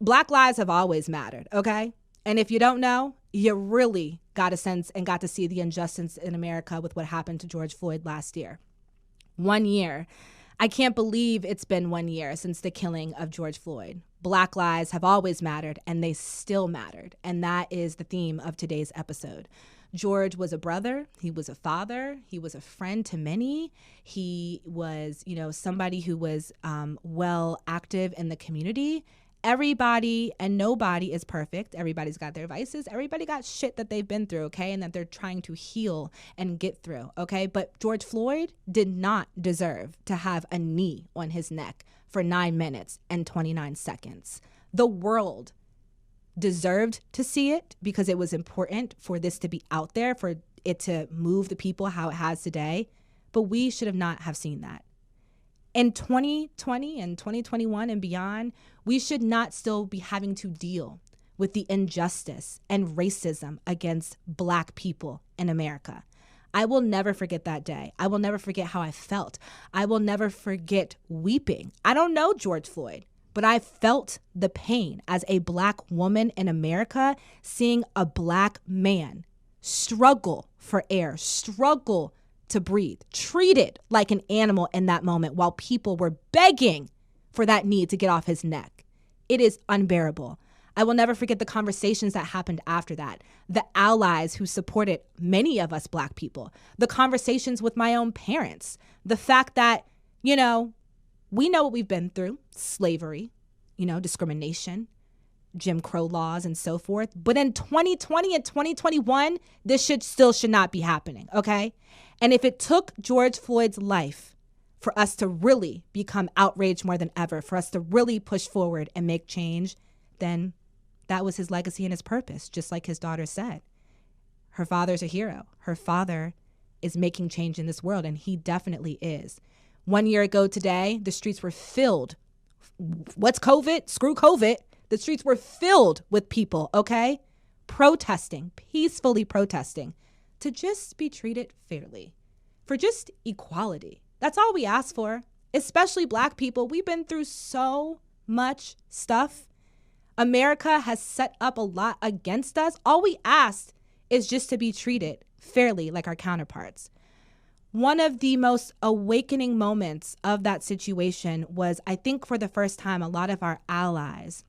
Black lives have always mattered, okay? And if you don't know, you really got a sense and got to see the injustice in America with what happened to George Floyd last year. 1 year. I can't believe it's been 1 year since the killing of George Floyd. Black lives have always mattered, and they still mattered. And that is the theme of today's episode. George was a brother. He was a father. He was a friend to many. He was, somebody who was well active in the community. Everybody and nobody is perfect. Everybody's got their vices. Everybody got shit that they've been through, okay, and that they're trying to heal and get through, okay? But George Floyd did not deserve to have a knee on his neck for 9 minutes and 29 seconds. The world deserved to see it because it was important for this to be out there, for it to move the people how it has today. But we should have not have seen that. In 2020 and 2021 and beyond, we should not still be having to deal with the injustice and racism against Black people in America. I will never forget that day. I will never forget how I felt. I will never forget weeping. I don't know George Floyd, but I felt the pain as a Black woman in America, seeing a Black man struggle for air, struggle to breathe, treated like an animal in that moment while people were begging for that knee to get off his neck. It is unbearable. I will never forget the conversations that happened after that, the allies who supported many of us Black people, the conversations with my own parents, the fact that, we know what we've been through, slavery, discrimination, Jim Crow laws and so forth. But in 2020 and 2021, this should not be happening, okay? And if it took George Floyd's life for us to really become outraged more than ever, for us to really push forward and make change, then that was his legacy and his purpose, just like his daughter said. Her father's a hero. Her father is making change in this world, and he definitely is. 1 year ago today, the streets were filled. What's COVID? Screw COVID. The streets were filled with people, okay? Protesting, peacefully protesting, to just be treated fairly, for just equality. That's all we ask for, especially Black people. We've been through so much stuff. America has set up a lot against us. All we asked is just to be treated fairly like our counterparts. One of the most awakening moments of that situation was, I think for the first time, a lot of our allies,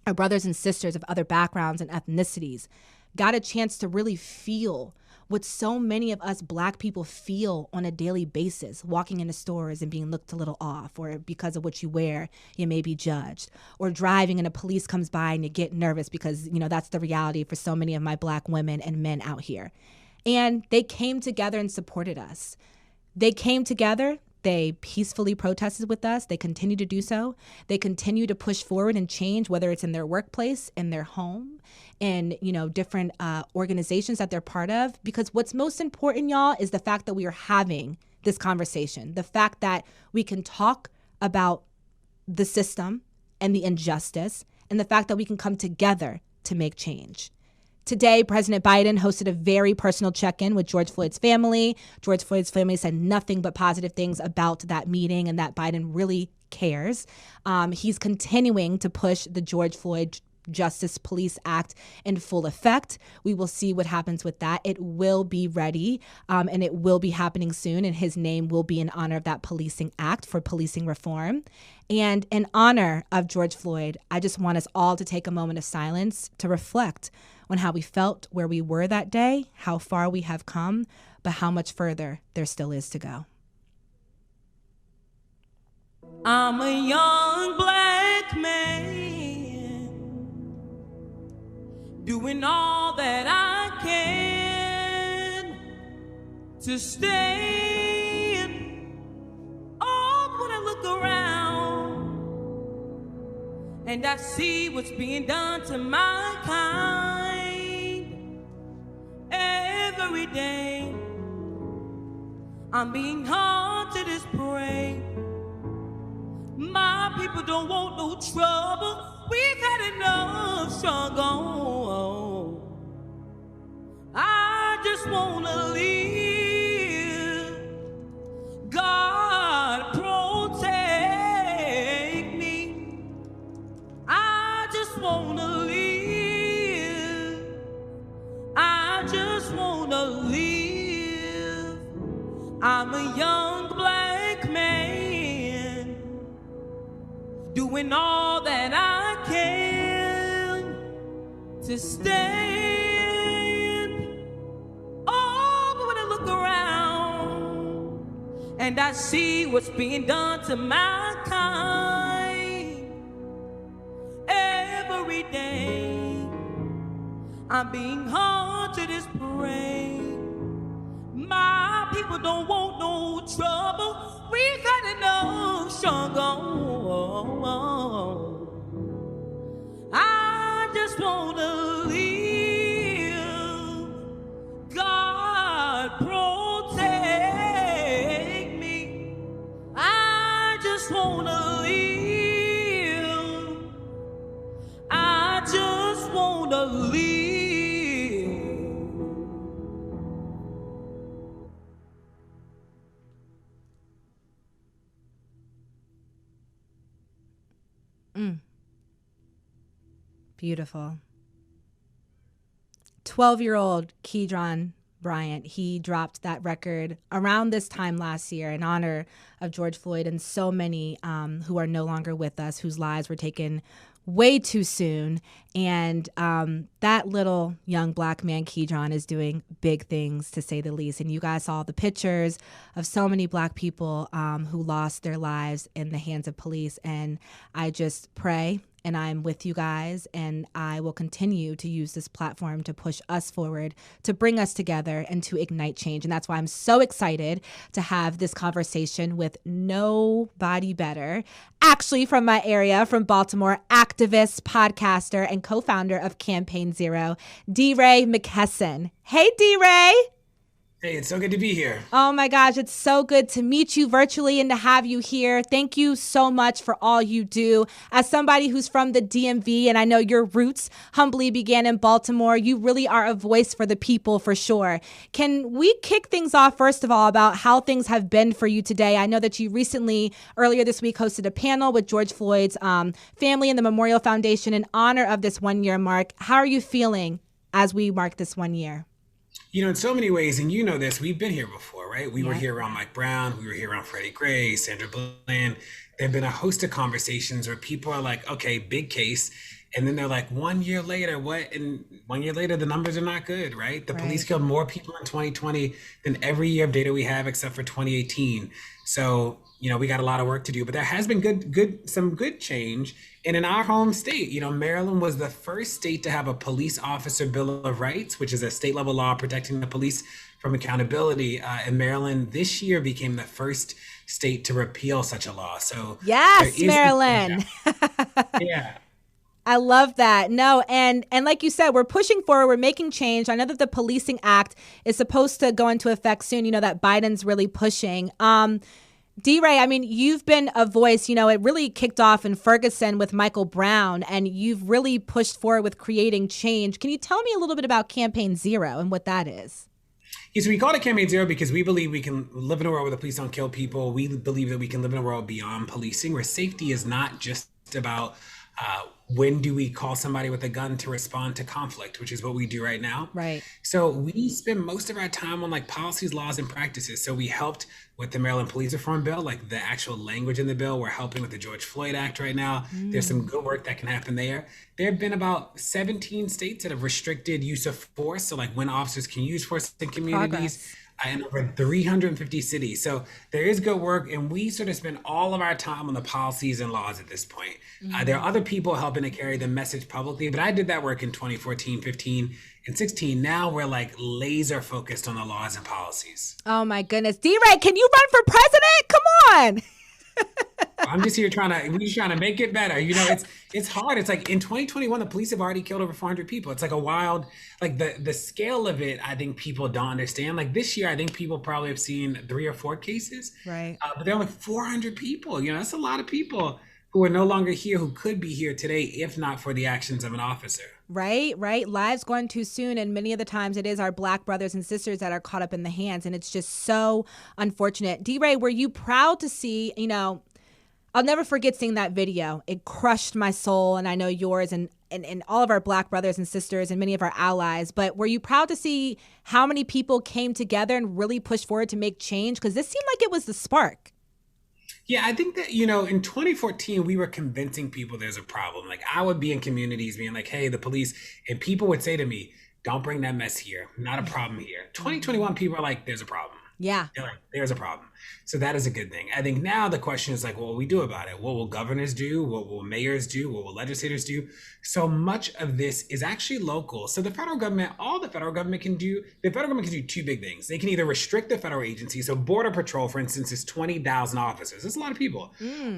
our brothers and sisters of other backgrounds and ethnicities, got a chance to really feel what so many of us Black people feel on a daily basis, walking into stores and being looked a little off, or because of what you wear, you may be judged, or driving and a police comes by and you get nervous because, that's the reality for so many of my Black women and men out here. And they came together and supported us. They came together. They peacefully protested with us. They continue to do so. They continue to push forward and change, whether it's in their workplace, in their home, in, different organizations that they're part of. Because what's most important, y'all, is the fact that we are having this conversation. The fact that we can talk about the system and the injustice, and the fact that we can come together to make change. Today, President Biden hosted a very personal check-in with George Floyd's family. George Floyd's family said nothing but positive things about that meeting and that Biden really cares. He's continuing to push the George Floyd Justice Police Act in full effect. We will see what happens with that. It will be ready, and it will be happening soon, and his name will be in honor of that policing act for policing reform. And in honor of George Floyd, I just want us all to take a moment of silence to reflect on how we felt, where we were that day, how far we have come, but how much further there still is to go. I'm a young Black man doing all that I can to stand. Oh, when I look around and I see what's being done to my kind every day, I'm being haunted as prey. My people don't want no trouble. We've had enough struggle. I just wanna live. God protect me. I just wanna live. I just wanna live. I'm a young black man doing all that I can to stand. Oh, but when I look around and I see what's being done to my kind, every day I'm being hard to this parade. My people don't want no trouble. We got enough struggle. I just wanna live. God protect me. I just wanna live. I just wanna live. Beautiful. 12-year-old Keydron Bryant, he dropped that record around this time last year in honor of George Floyd and so many who are no longer with us, whose lives were taken way too soon. And that little young black man, Keydron, is doing big things, to say the least. And you guys saw the pictures of so many black people who lost their lives in the hands of police. And I just pray, and I'm with you guys, and I will continue to use this platform to push us forward, to bring us together, and to ignite change. And that's why I'm so excited to have this conversation with nobody better, actually from my area, from Baltimore, activist, podcaster, and co-founder of Campaign Zero, DeRay Mckesson. Hey, DeRay. Hey, it's so good to be here. Oh my gosh, it's so good to meet you virtually and to have you here. Thank you so much for all you do. As somebody who's from the DMV, and I know your roots humbly began in Baltimore, you really are a voice for the people for sure. Can we kick things off, first of all, about how things have been for you today? I know that you recently, earlier this week, hosted a panel with George Floyd's family and the Memorial Foundation in honor of this 1 year mark. How are you feeling as we mark this 1 year? You know, in so many ways, and you know this, we've been here before, right? We were here around Mike Brown. We were here around Freddie Gray, Sandra Bland. There have been a host of conversations where people are like, okay, big case. And then they're like, 1 year later, what? And 1 year later, the numbers are not good, right? The police killed more people in 2020 than every year of data we have except for 2018. So, you know, we got a lot of work to do, but there has been some good change. And in our home state, you know, Maryland was the first state to have a police officer bill of rights, which is a state level law protecting the police from accountability. And Maryland this year became the first state to repeal such a law. So yes, Maryland. Yeah. I love that. No, and like you said, we're pushing forward. We're making change. I know that the Policing Act is supposed to go into effect soon. You know, that Biden's really pushing. DeRay, I mean, you've been a voice, you know, it really kicked off in Ferguson with Michael Brown, and you've really pushed forward with creating change. Can you tell me a little bit about Campaign Zero and what that is? Yeah, so we call it Campaign Zero because we believe we can live in a world where the police don't kill people. We believe that we can live in a world beyond policing, where safety is not just about when do we call somebody with a gun to respond to conflict, which is what we do right now. Right. So we spend most of our time on like policies, laws, and practices. So we helped with the Maryland Police Reform Bill, like the actual language in the bill. We're helping with the George Floyd Act right now. There's some good work that can happen there. There have been about 17 states that have restricted use of force. So like when officers can use force in communities. In over 350 cities. So there is good work, and we sort of spend all of our time on the policies and laws at this point. There are other people helping to carry the message publicly, but I did that work in 2014, 15, and 16. Now we're like laser focused on the laws and policies. Oh my goodness. DeRay, can you run for president? Come on. I'm just here we're just trying to make it better. You know, it's hard. It's like in 2021, the police have already killed over 400 people. It's like a wild, like the scale of it, I think people don't understand. Like this year, I think people probably have seen 3 or 4 cases. Right. But there are like 400 people. You know, that's a lot of people who are no longer here, who could be here today, if not for the actions of an officer. Right. Lives gone too soon. And many of the times it is our Black brothers and sisters that are caught up in the hands. And it's just so unfortunate. DeRay, were you proud to see, you know, I'll never forget seeing that video. It crushed my soul, and I know yours. And and all of our Black brothers and sisters and many of our allies. But were you proud to see how many people came together and really pushed forward to make change? Because this seemed like it was the spark. Yeah, I think that, in 2014, we were convincing people there's a problem. Like, I would be in communities being like, hey, the police, and people would say to me, don't bring that mess here. Not a problem here. 2021, people are like, there's a problem. Yeah. They're like, there's a problem. So that is a good thing. I think now the question is like, what will we do about it? What will governors do? What will mayors do? What will legislators do? So much of this is actually local. So the federal government, the federal government can do two big things. They can either restrict the federal agency. So Border Patrol, for instance, is 20,000 officers. That's a lot of people.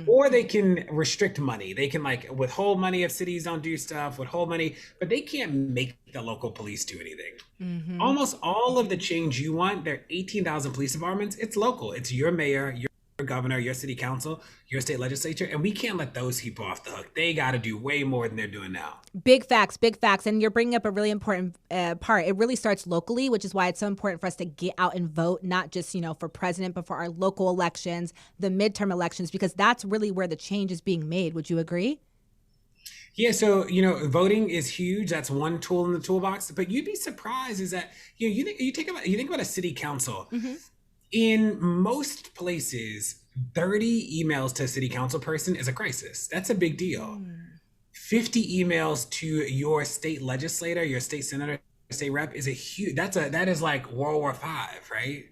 Or they can restrict money. They can withhold money if cities don't do stuff, withhold money, but they can't make the local police do anything. Almost all of the change you want, there are 18,000 police departments. It's local. It's your mayor, your governor, your city council, your state legislature, and we can't let those people off the hook. They got to do way more than they're doing now. Big facts, big facts. And you're bringing up a really important part. It really starts locally, which is why it's so important for us to get out and vote, not just, for president, but for our local elections, the midterm elections, because that's really where the change is being made. Would you agree? Yeah, so voting is huge. That's one tool in the toolbox. But you'd be surprised is that you think about a city council. In most places, 30 emails to a city council person is a crisis. That's a big deal. 50 emails to your state legislator, your state senator, state rep is that is like World War V, right?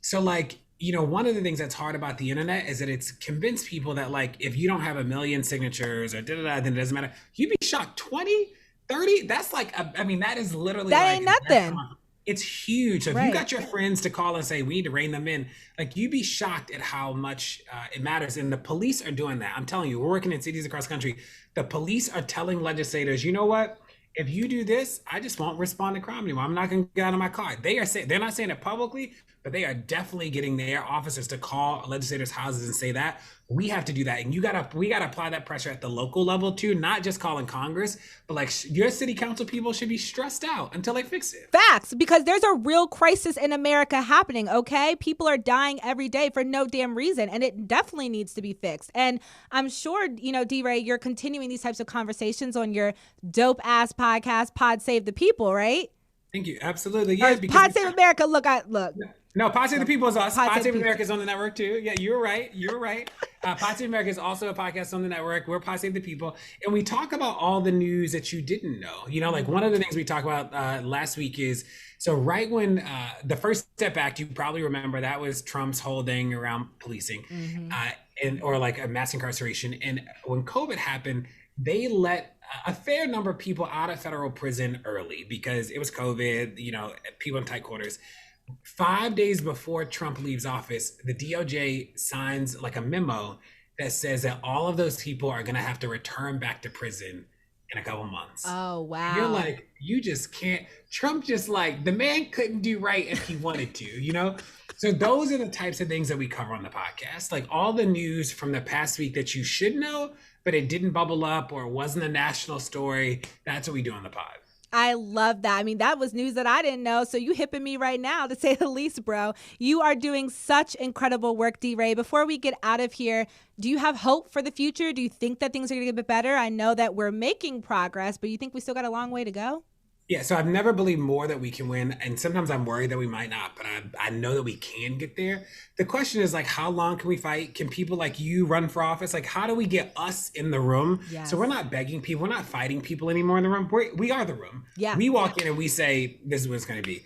So one of the things that's hard about the internet is that it's convinced people that if you don't have 1 million signatures or then it doesn't matter. You'd be shocked. 20, 30, that's that is literally that ain't nothing. It's huge. So if you got your friends to call and say, we need to rein them in, you'd be shocked at how much it matters. And the police are doing that. I'm telling you, we're working in cities across the country. The police are telling legislators, you know what? If you do this, I just won't respond to crime anymore. I'm not going to get out of my car. They're not saying it publicly, but they are definitely getting their officers to call legislators' houses and say that. We have to do that. And we gotta apply that pressure at the local level too, not just calling Congress, but your city council people should be stressed out until they fix it. Facts, because there's a real crisis in America happening, okay? People are dying every day for no damn reason, and it definitely needs to be fixed. And I'm sure, DeRay, you're continuing these types of conversations on your dope-ass podcast, Pod Save the People, right? Thank you. Absolutely. Yeah, Pod Save America, look. No, Pod Save the People is us. Pod Save America is on the network too. Yeah, you're right. Pod Save America is also a podcast on the network. We're Pod Save the People. And we talk about all the news that you didn't know. One of the things we talked about last week is, so right when the First Step Act, you probably remember that was Trump's whole thing around policing or a mass incarceration. And when COVID happened, they let a fair number of people out of federal prison early because it was COVID, people in tight quarters. 5 days before Trump leaves office, the DOJ signs a memo that says that all of those people are going to have to return back to prison in a couple months. Oh, wow. You're like, you just can't. Trump just the man couldn't do right if he wanted to, So those are the types of things that we cover on the podcast. All the news from the past week that you should know, but it didn't bubble up or it wasn't a national story. That's what we do on the pod. I love that. That was news that I didn't know. So you hipping me right now, to say the least, bro. You are doing such incredible work, DeRay. Before we get out of here, do you have hope for the future? Do you think that things are going to get a bit better? I know that we're making progress, but you think we still got a long way to go? Yeah, so I've never believed more that we can win. And sometimes I'm worried that we might not, but I know that we can get there. The question is how long can we fight? Can people like you run for office? How do we get us in the room? Yes. So we're not begging people. We're not fighting people anymore in the room. We are the room. Yeah. We walk in and we say, this is what it's going to be.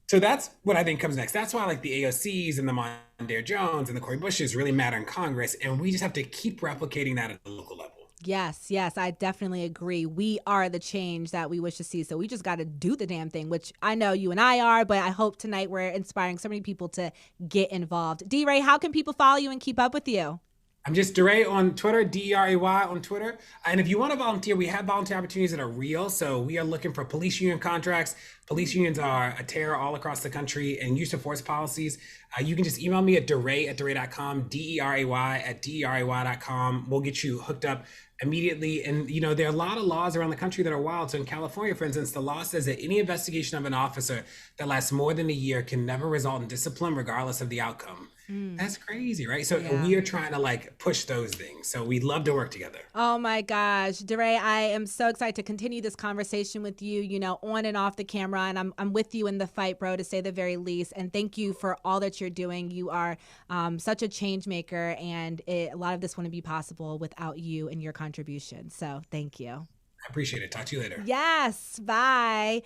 So that's what I think comes next. That's why the AOCs and the Mondaire Jones and the Cori Bushes really matter in Congress. And we just have to keep replicating that at the local level. Yes, I definitely agree. We are the change that we wish to see. So we just got to do the damn thing, which I know you and I are, but I hope tonight we're inspiring so many people to get involved. DeRay, how can people follow you and keep up with you? I'm just DeRay on Twitter, DeRay on Twitter. And if you want to volunteer, we have volunteer opportunities that are real. So we are looking for police union contracts. Police unions are a terror all across the country, and use of force policies. You can just email me at DeRay@DeRay.com, DeRay@DeRay.com. We'll get you hooked up immediately. And, there are a lot of laws around the country that are wild. So in California, for instance, the law says that any investigation of an officer that lasts more than a year can never result in discipline, regardless of the outcome. That's crazy, right? So we are trying to like push those things. So we'd love to work together. Oh my gosh, DeRay, I am so excited to continue this conversation with you, you know, on and off the camera. And I'm with you in the fight, bro, to say the very least. And thank you for all that you're doing. You are such a change maker, and a lot of this wouldn't be possible without you and your contribution. So thank you. I appreciate it. Talk to you later. Yes. Bye.